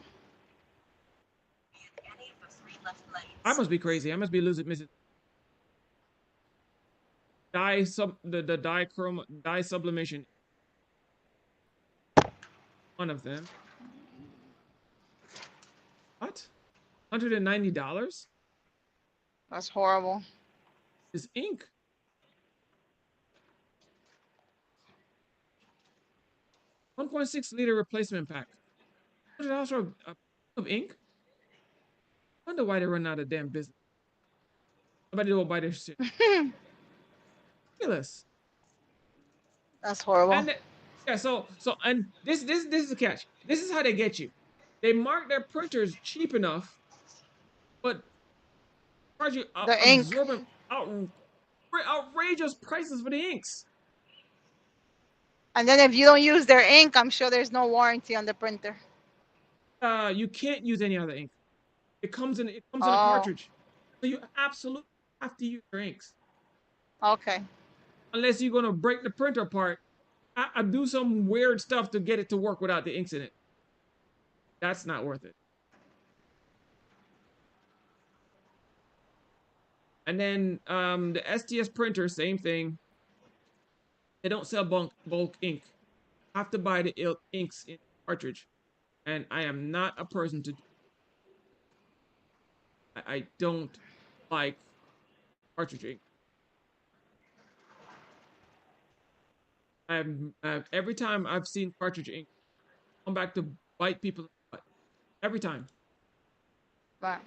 I must be crazy. I must be losing missing the dye sublimation. One of them. What? $190 That's horrible. is ink. 1.6 liter replacement pack. $100 for a of ink. Wonder why they run out of damn business. Nobody will buy this shit. Ridiculous. That's horrible. And yeah, and this is the catch. This is how they get you. They mark their printers cheap enough, but charge you The ink. absorbent, outrageous prices for the inks. And then if you don't use their ink, I'm sure there's no warranty on the printer. You can't use any other ink. It comes in a Oh, cartridge, so you absolutely have to use your inks okay. unless you're gonna break the printer apart. I do some weird stuff to get it to work without the inks in it. That's not worth it. And then the STS printer, same thing. They don't sell bulk ink. You have to buy the inks in cartridge. And I am not a person to. I don't like cartridge ink. Every time I've seen cartridge ink, I come back to bite people in the butt. Every time. But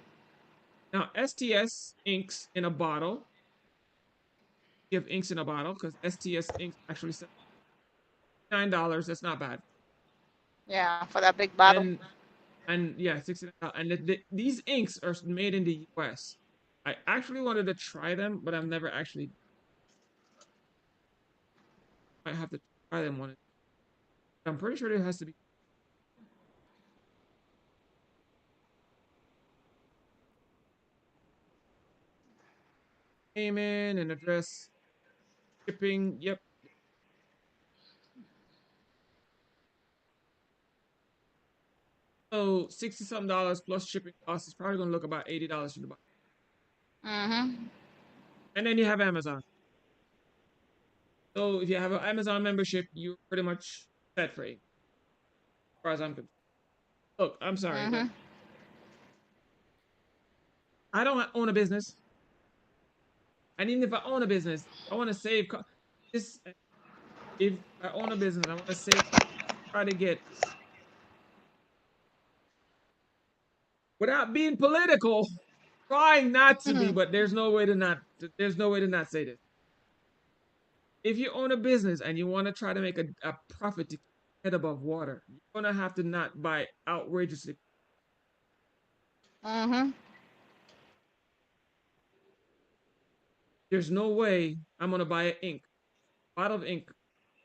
Now STS inks in a bottle. Give inks in a bottle because STS inks actually sell $9. That's not bad. yeah, for that big bottle. And yeah, 69. And these inks are made in the US. I actually wanted to try them, but I've never actually. I have to try them one. I'm pretty sure there has to be payment and address, shipping. Yep. So 60 something dollars plus shipping costs is probably gonna look about $80 to the box. Mm-hmm. And then you have Amazon. So if you have an Amazon membership, you're pretty much set for it, as far as I'm concerned. Look, I'm sorry, but Mm-hmm. I don't own a business. And even if I own a business, I want to save this. If I own a business, I want to save, try to get, without being political, trying not to be, but there's no way to not say this. if you own a business and you want to try to make a profit to head above water, you're gonna have to not buy outrageously. Mhm. There's no way I'm gonna buy an ink, bottle of ink,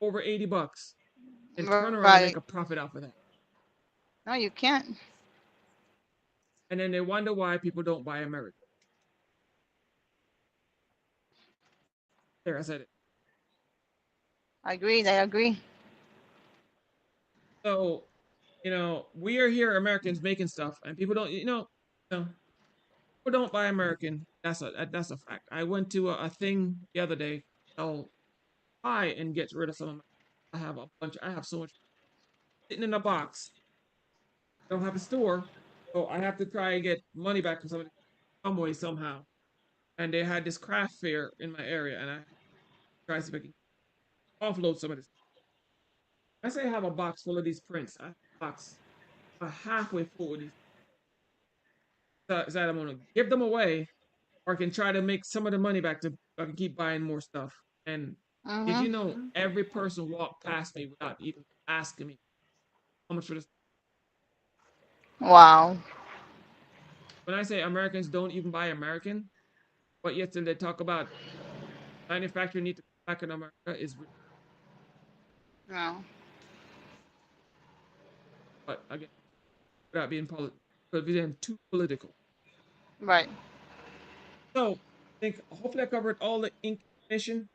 over $80, and turn around and Right. make a profit off of that. No, you can't. And then they wonder why people don't buy American. There, I said it. I agree. I agree. So, we are here, Americans, making stuff, and people don't, people don't buy American. That's a fact. I went to a thing the other day. I'll buy and get rid of some of my. I have a bunch. I have so much sitting in a box. I don't have a store, so I have to try and get money back from somebody some way somehow. And they had this craft fair in my area, and I tried to see if I can offload some of this. I say I have a box full of these prints. I have a box halfway full with these. So that I'm gonna give them away, or I can try to make some of the money back to I can keep buying more stuff. And did you Mhm. know every person walked past me without even asking me how much for this? Wow. When I say Americans don't even buy American, but yet still they talk about manufacturing need to come back in America is, No. but again, without being being too political. Right. So I think hopefully I covered all the ink information,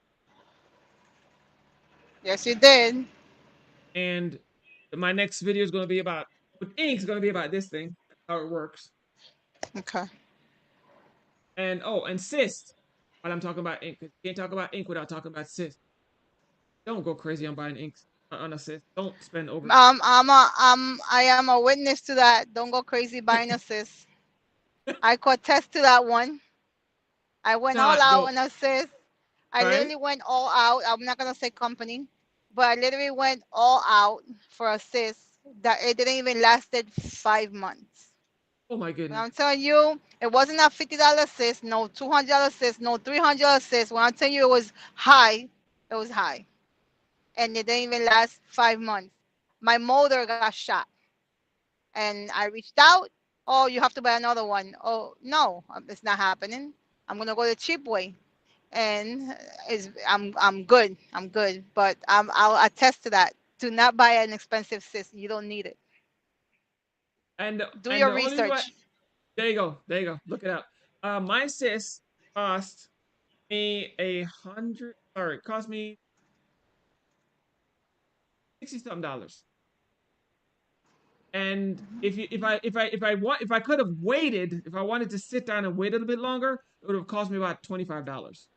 Yes, you did. and my next video is going to be about with ink is going to be about this thing, how it works, Okay. and oh, and cyst. While I'm talking about ink, 'cause you can't talk about ink without talking about cyst. Don't go crazy on buying inks on a cyst. Don't spend over. I am a witness to that. Don't go crazy buying assist. I could attest to that one. I went all Not out go on assist. I right. literally went all out. I'm not gonna say company, but I literally went all out for assist. That it didn't even lasted 5 months. Oh my When goodness. I'm telling you, it wasn't a $50 assist, no $200 assist, no $300 assist. When I'm telling you, it was high. It was high, and it didn't even last 5 months. My motor got shot, and I reached out. Oh, you have to buy another one. Oh no, it's not happening. I'm gonna go the cheap way, and I'm good. I'm good. But I'll attest to that. Do not buy an expensive system. You don't need it. And Do and your the only way research. there you go. There you go. Look it up. My cyst cost me a hundred. Sorry, cost me 60 something dollars. And if I could have waited, if I wanted to sit down and wait a little bit longer, it would have cost me about $25.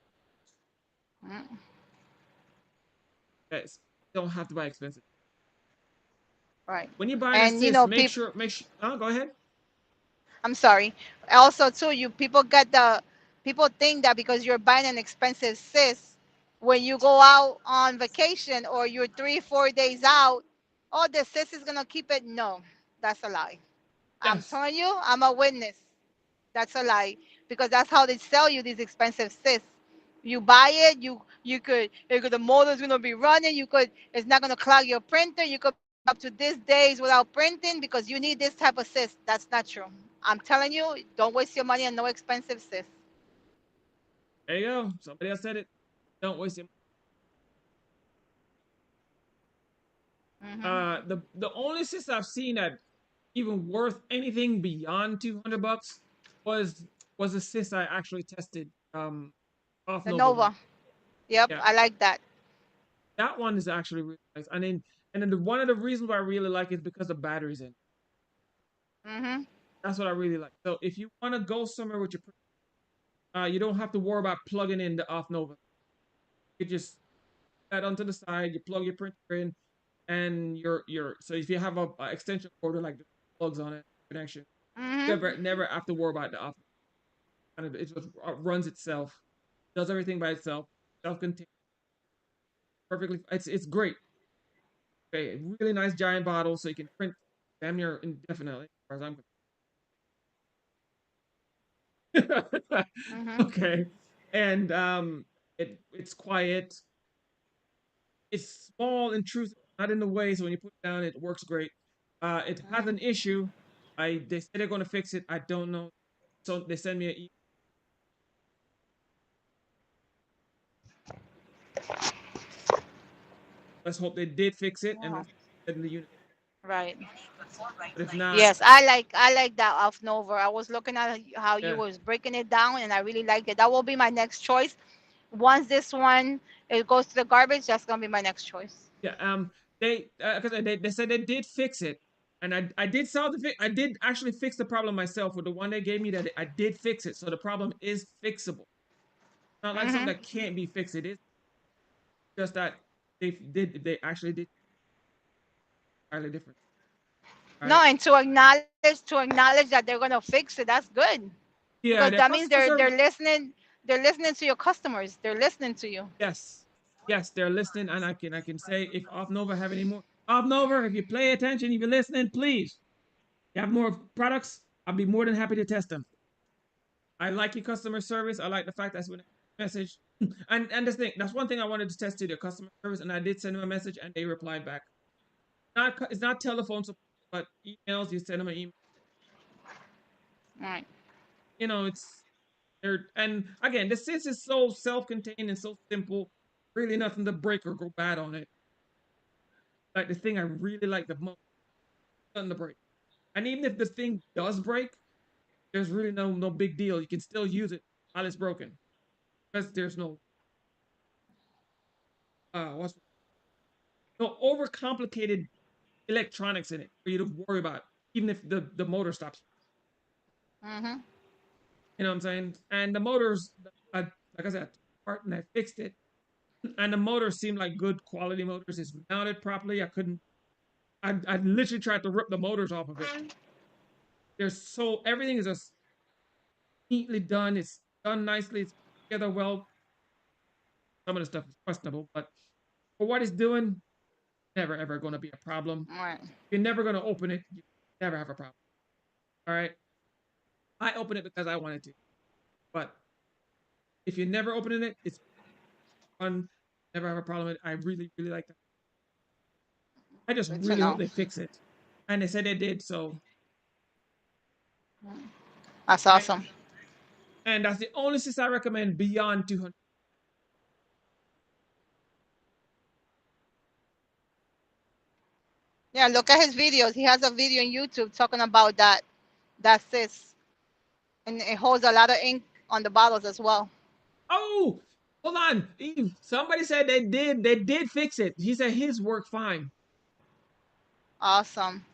Mm, Guys, you don't have to buy expensive. right. When you buy an And assist, make people. sure go ahead. I'm sorry. Also, too, you people get the people think that because you're buying an expensive sis, when you go out on vacation or you're 3, 4 days out, oh, the sis is gonna keep it. No, that's a lie. I'm Yes. telling you, I'm a witness. That's a lie because that's how they sell you these expensive sis. You buy it, the motor's gonna be running. It's not gonna clog your printer. You could be up to this days without printing because you need this type of sis. That's not true. I'm telling you, don't waste your money on no expensive sis. There you go. Somebody else said it. Don't waste your Hmm. the only assist I've seen that even worth anything beyond $200 was was a cyst I actually tested off The Nova one. Nova. Yep, Yeah, I like that. that one is actually really nice. And then one of the reasons why I really like it is because the batteries in it. Hmm. That's what I really like. So if you want to go somewhere with your you don't have to worry about plugging in the off Nova. You just that onto the side, you plug your printer in, and your so if you have a extension cord with like the plugs on it connection, Hmm. never have to worry about the off. Kind of it just runs itself, does everything by itself, self-contained, perfectly. It's great. Okay, really nice giant bottle, so you can print damn near indefinitely, as far as I'm concerned. Hmm. Okay, and it's quiet. It's small, intrusive, not in the way. So when you put it down, it works great. It has an Mhm. issue. They said they're going to fix it. I don't know. So they send me an email. Let's hope they did fix it and Wow. let's get in the unit. Right. But if not, Yes, I like that off Nova. I was looking at how you yeah, was breaking it down, and I really liked it. That will be my next choice. Once this one it goes to the garbage, that's gonna be my next choice. yeah. They because they said they did fix it, and I did solve the I did actually fix the problem myself with the one they gave me. That I did fix it, so the problem is fixable. Not like something Mhm. that can't be fixed. It is just that they actually did entirely different. All No, right. and to acknowledge that they're gonna fix it. That's good because Yeah, their that means customer they're service. listening. They're listening to your customers. They're listening to you. Yes, yes, they're listening, and I can say if Off Nova have any more Off Nova, if you pay attention, if you're listening, please. You have more products. I'll be more than happy to test them. I like your customer service. I like the fact that's when message. And this thing, that's one thing I wanted to test to their customer service, and I did send them a message, and they replied back. Not it's not telephone support, but emails. You send them an email. All right. You know, it's there. And again, the Sys is so self-contained and so simple. Really, nothing to break or go bad on it. Like the thing I really like the most, nothing to break. And even if the thing does break, there's really no big deal. You can still use it while it's broken because there's what's no overcomplicated electronics in it for you to worry about, even if the motor stops. Mhm. You know what I'm saying? And the motors, I, like I said, part and I fixed it, and the motors seem like good quality motors. It's mounted properly. I couldn't. I literally tried to rip the motors off of it. There's so everything is just neatly done. It's done nicely. It's together well. Some of the stuff is questionable, but for what it's doing, never ever going to be a problem. All right. You're never going to open it. You never have a problem. All right. I open it because I wanted to, but if you're never opening it, it's fun. Never have a problem with it. I really, really like that. I just Good to really hope know. they fix it. And they said they did. So, That's and, awesome. and that's the only system I recommend beyond 200. Yeah, look at his videos. He has a video on YouTube talking about that. That's this, and it holds a lot of ink on the bottles as well. Oh, hold on. Eve, somebody said they did fix it. He said his worked fine. Awesome.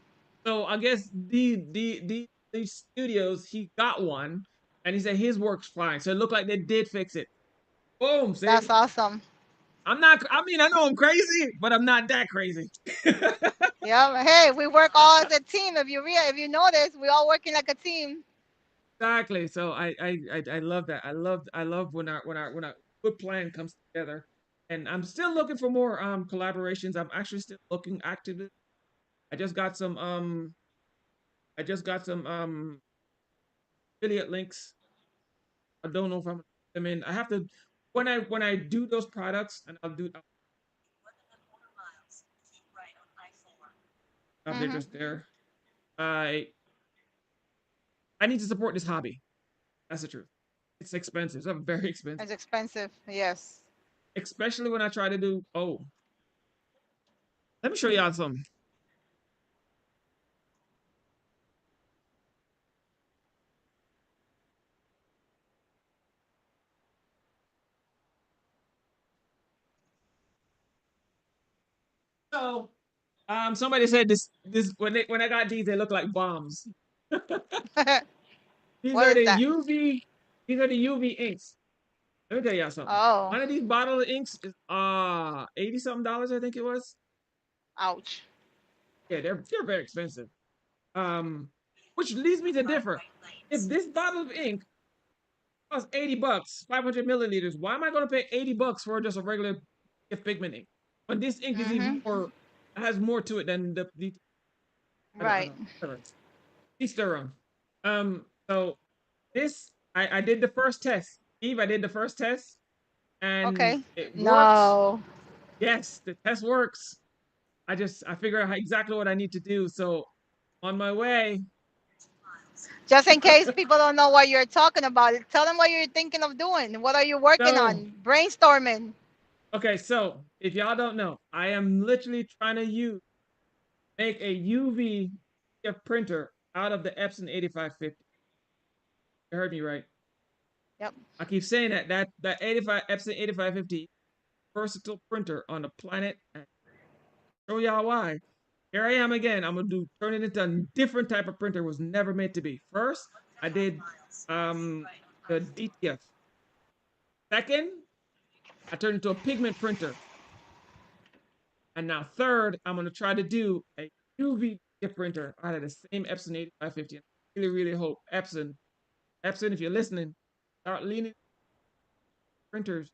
So I guess the studios he got one, and he said his works fine. So it looked like they did fix it. Boom, That's see? awesome. I'm not. I mean, I know I'm crazy, but I'm not that crazy. Yeah. Hey, we work all as a team. If you notice, we all working like a team. Exactly. So I love that. I love when our good plan comes together. And I'm still looking for more collaborations. I'm actually still looking actively. I just got some I just got some affiliate links. I don't know if I'm them in. I have to when I do those products and they're Mhm. just there. I I need to support this hobby. That's the truth. It's expensive. It's very expensive. It's expensive. Yes. Especially when I try to do let me show y'all something. So somebody said this when I got these, they look like bombs. These What are is the that? UV inks. Let me tell y'all something. Oh, One of these bottle of inks is 80 something dollars, I think it was. ouch. Yeah, they're very expensive. Um, which leads me to differ. If this bottle of ink costs $80, 500 milliliters, why am I gonna pay $80 for just a regular gift pigment ink? But this ink is even Mhm. more has more to it than the I Right. don't whatever. Each their own. So this I did the first test. Eve, I did the first test and Okay. it worked. No. Yes, the test works. I figured out exactly what I need to do. So on my way. Just in case people don't know what you're talking about, tell them what you're thinking of doing. What are you working So on? Brainstorming. okay, so if y'all don't know, I am literally trying to make a UV printer out of the Epson 8550. You heard me right. Yep. I keep saying that 85 Epson 8550 versatile printer on the planet. And show y'all why. Here I am again. I'm gonna turn it into a different type of printer. It was never meant to be. First, I did the DTF. Second, I turned into a pigment printer. And now third, I'm gonna try to do a UV printer out of the same Epson 8550. I really, really hope Epson, if you're listening, start leaning printers.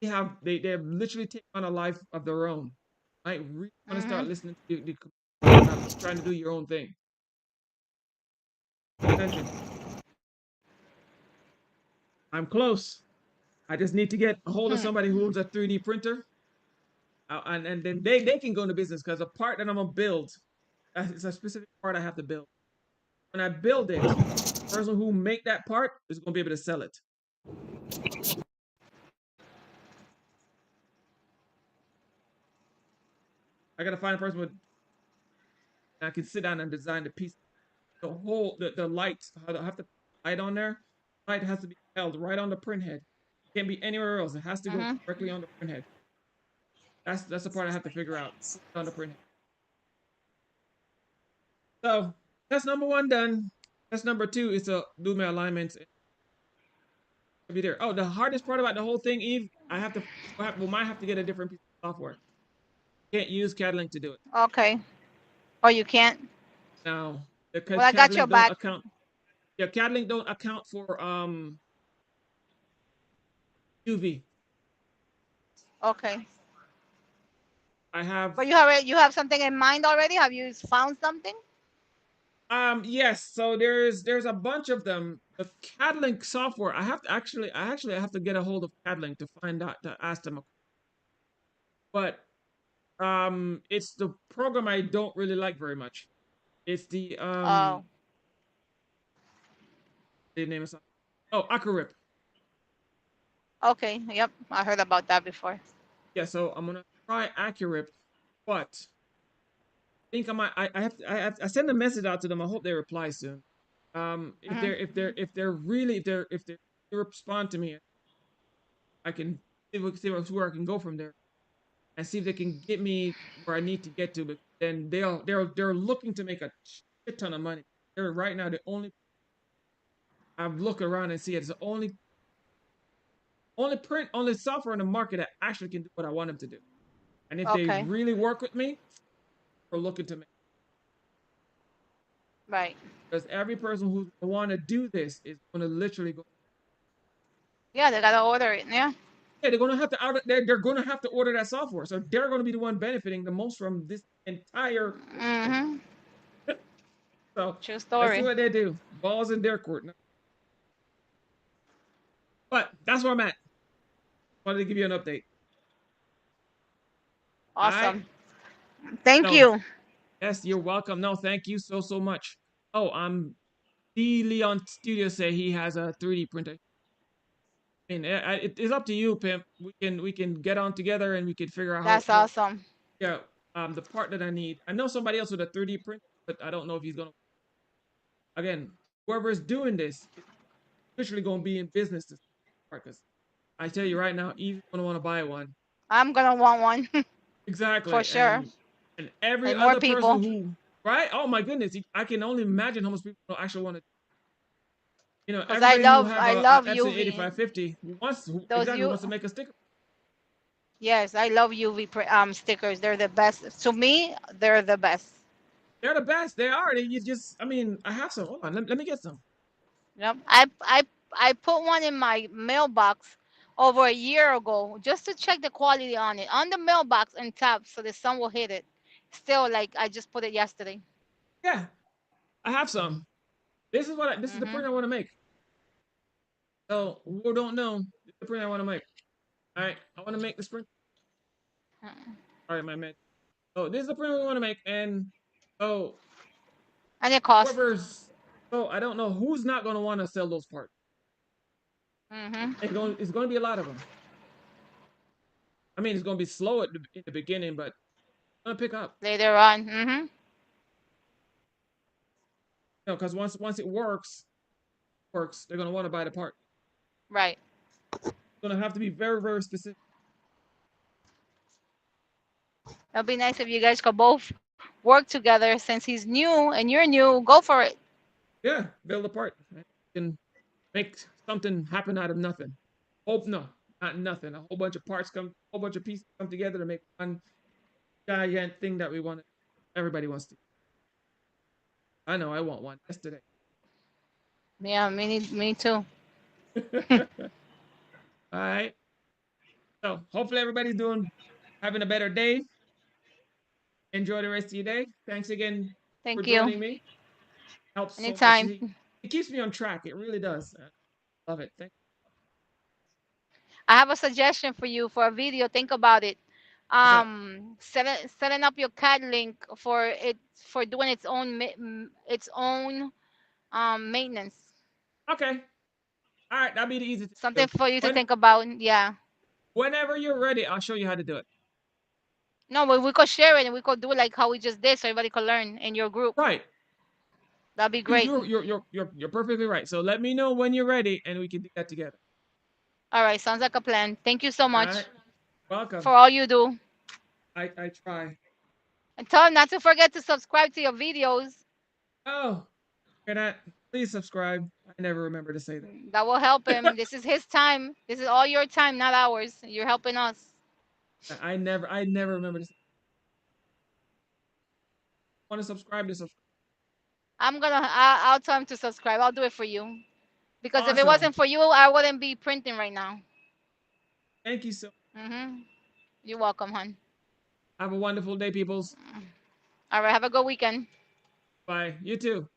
They have literally taken on a life of their own. I really want to start Mhm. listening to trying to do your own thing. Attention, I'm close. I just need to get a hold of Hmm. somebody who owns a 3D printer, and then they can go into business because the part that I'm gonna build, it's a specific part I have to build. When I build it, the person who make that part is gonna be able to sell it. I gotta find a person with I can sit down and design the piece, the whole the light. I have to light on there. Light has to be held right on the print head. It can't be anywhere else. It has to go Mhm. directly on the print head. That's the part I have to figure out on the print head. So that's number one done. That's number two is to do my alignments. Be there. Oh, the hardest part about the whole thing, Eve, I have to we might have to get a different piece of software. Can't use CAD-Link to do it. Okay. Or you can't. Now, because Well, I got your CAD-Link don't back. account. Yeah, CAD-Link don't account for UV. Okay. I have But you have something in mind already? Have you found something? yes, so there's a bunch of them. The CAD-Link software, I have to get a hold of CAD-Link to find out to ask them. But it's the program I don't really like very much. It's Oh. the name is oh, Acarip. Okay. Yep. I heard about that before. Yeah, so I'm gonna try Acarip, but I think I send a message out to them. I hope they reply soon. If Mhm. they're really if they respond to me, I can see where I can go from there and see if they can get me where I need to get to. But then they're looking to make a shit ton of money. They're right now the only I've looked around and see it's the only software in the market that actually can do what I want them to do. And if they Okay. really work with me, they're looking to make Right. because every person who want to do this is going to literally go. Yeah, they gotta order it. Yeah. Yeah, they're going to have to they're going to have to order that software, so they're going to be the one benefiting the most from this entire thing. Mhm. So True let's see story. what they do. Balls in their court. But that's where I'm at. Wanted to give you an update. I Awesome. Thank no, you. yes, you're welcome. No, thank you so much. Oh, D Leon Studio say he has a 3D printer. I mean, it's up to you, pimp. We can get on together and we can figure out That's how awesome. yeah the part that I need. I know somebody else with a 3D printer, but I don't know if he's gonna. Again, whoever is doing this is literally gonna be in business this part because I tell you right now, Eve's gonna want to buy one. I'm gonna want one for Exactly, sure. and every And more other person people, who right. Oh my goodness, I can only imagine how much people actually want to. cause I Everybody who love have I a love Epson UV. 8550 Those who you wants to make a sticker. Yes, I love UV stickers. They're the best. To me, they're the best. They're the best. They are. You just, I mean, I have some. Hold on, let me get some. Yep. I put one in my mailbox over a year ago just to check the quality on it on the mailbox and tap so the sun will hit it. Still, like I just put it yesterday. Yeah, I have some. This is the Mhm. print I want to make. So who don't know, this is the print I want to make. All right, I want to make this print. Mm. All right, my man. So this is the print we want to make, and so And it costs. whoever's so I don't know who's not going to want to sell those parts. Hmm. It's going to be a lot of them. I mean, it's going to be slow in the beginning, but it's going to pick up. Later on. Hmm. You know, because once it works, they're going to want to buy the part. Right. It's going to have to be very specific. It'll be nice if you guys could both work together since he's new and you're new. Go for it. Yeah, build a part. Right? You can make something happen out of nothing. Hope no, not nothing. A whole bunch of parts come, a whole bunch of pieces come together to make one giant thing that we want. Everybody wants to. I know I want one yesterday. Yeah, me too. All right. So hopefully everybody's doing having a better day. Enjoy the rest of your day. Thanks again for Thank you. joining me. Helps so much. Anytime. It keeps me on track. It really does. I love it. Thank I have a suggestion for you for a video. Think about it. What's up? Setting up your CAD link for it for doing its own maintenance. Okay. All right. That'll be the easy thing to Something do. for you to think about. Yeah. Whenever you're ready, I'll show you how to do it. No, but we could share it and we could do it like how we just did, so everybody could learn in your group. Right. That'd be great. You're perfectly right. So let me know when you're ready, and we can do that together. All right, sounds like a plan. Thank you so All much right. Welcome. for all you do. I try. And tell him not to forget to subscribe to your videos. Oh, hear that? Please subscribe. I never remember to say That will help him. that. This is his time. This is all your time, not ours. You're helping us. I never remember to say. Want to subscribe to subscribe. I'll tell him to subscribe. I'll do it for you. Because if it Awesome. wasn't for you, I wouldn't be printing right now. Thank you so. You're welcome, hon. Have a wonderful day, peoples. All right, have a good weekend. Bye. You too.